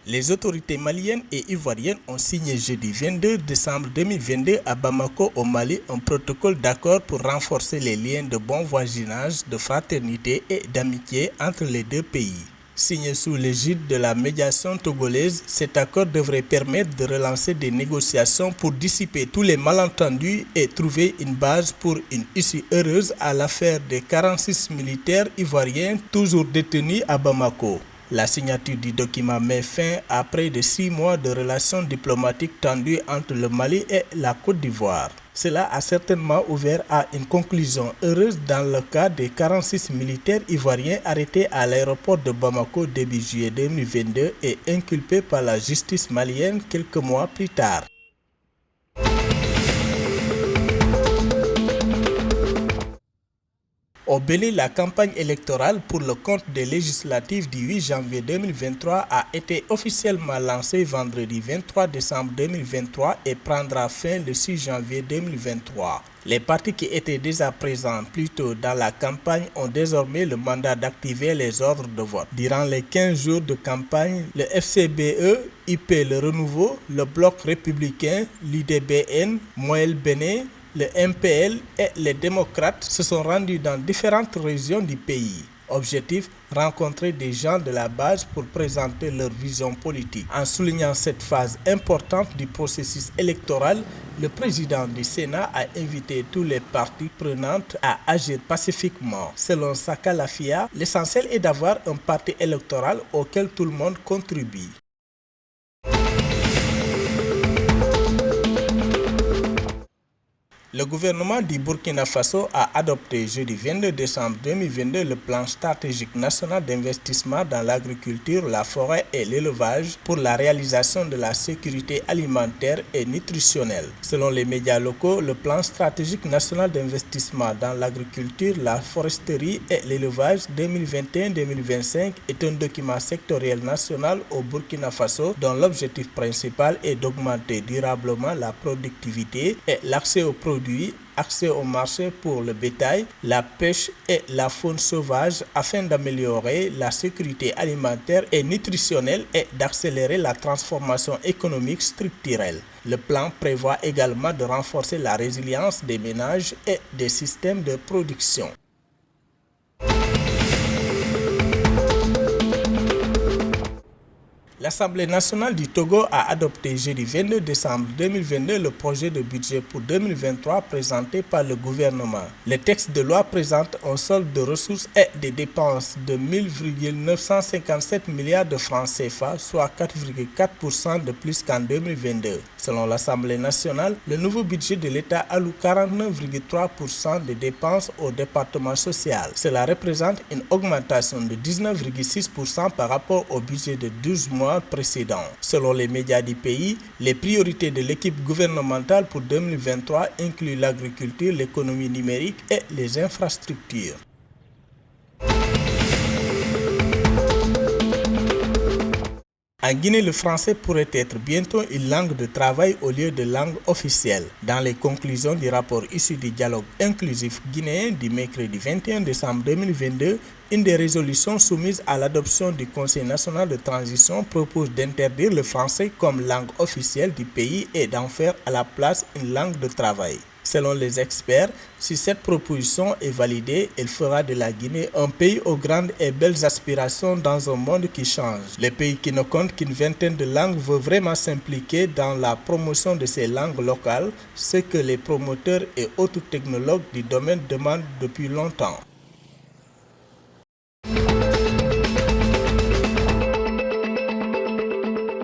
Les autorités maliennes et ivoiriennes ont signé jeudi 22 décembre 2022 à Bamako au Mali un protocole d'accord pour renforcer les liens de bon voisinage, de fraternité et d'amitié entre les deux pays. Signé sous l'égide de la médiation togolaise, cet accord devrait permettre de relancer des négociations pour dissiper tous les malentendus et trouver une base pour une issue heureuse à l'affaire des 46 militaires ivoiriens toujours détenus à Bamako. La signature du document met fin à près de 6 mois de relations diplomatiques tendues entre le Mali et la Côte d'Ivoire. Cela a certainement ouvert à une conclusion heureuse dans le cas des 46 militaires ivoiriens arrêtés à l'aéroport de Bamako début juillet 2022 et inculpés par la justice malienne quelques mois plus tard. Au Bénin, la campagne électorale pour le compte des législatives du 8 janvier 2023 a été officiellement lancée vendredi 23 décembre 2023 et prendra fin le 6 janvier 2023. Les partis qui étaient déjà présents plus tôt dans la campagne ont désormais le mandat d'activer les ordres de vote. Durant les 15 jours de campagne, le FCBE, IP Le Renouveau, le Bloc républicain, l'IDBN, Moël Bénin, le MPL et les démocrates se sont rendus dans différentes régions du pays. Objectif, rencontrer des gens de la base pour présenter leur vision politique. En soulignant cette phase importante du processus électoral, le président du Sénat a invité tous les parties prenantes à agir pacifiquement. Selon Saka Lafia, l'essentiel est d'avoir un parti électoral auquel tout le monde contribue. Le gouvernement du Burkina Faso a adopté jeudi 22 décembre 2022 le plan stratégique national d'investissement dans l'agriculture, la forêt et l'élevage pour la réalisation de la sécurité alimentaire et nutritionnelle. Selon les médias locaux, le plan stratégique national d'investissement dans l'agriculture, la foresterie et l'élevage 2021-2025 est un document sectoriel national au Burkina Faso dont l'objectif principal est d'augmenter durablement la productivité et l'accès aux produits, accès au marché pour le bétail, la pêche et la faune sauvage afin d'améliorer la sécurité alimentaire et nutritionnelle et d'accélérer la transformation économique structurelle. Le plan prévoit également de renforcer la résilience des ménages et des systèmes de production. L'Assemblée nationale du Togo a adopté jeudi 22 décembre 2022 le projet de budget pour 2023 présenté par le gouvernement. Le texte de loi présente un solde de ressources et des dépenses de 1,957 milliards de francs CFA, soit 4,4% de plus qu'en 2022. Selon l'Assemblée nationale, le nouveau budget de l'État alloue 49,3% des dépenses au département social. Cela représente une augmentation de 19,6% par rapport au budget de 12 mois précédents. Selon les médias du pays, les priorités de l'équipe gouvernementale pour 2023 incluent l'agriculture, l'économie numérique et les infrastructures. En Guinée, le français pourrait être bientôt une langue de travail au lieu de langue officielle. Dans les conclusions du rapport issu du dialogue inclusif guinéen du mercredi 21 décembre 2022, une des résolutions soumises à l'adoption du Conseil national de transition propose d'interdire le français comme langue officielle du pays et d'en faire à la place une langue de travail. Selon les experts, si cette proposition est validée, elle fera de la Guinée un pays aux grandes et belles aspirations dans un monde qui change. Le pays qui ne compte qu'une vingtaine de langues veut vraiment s'impliquer dans la promotion de ces langues locales, ce que les promoteurs et autres technologues du domaine demandent depuis longtemps.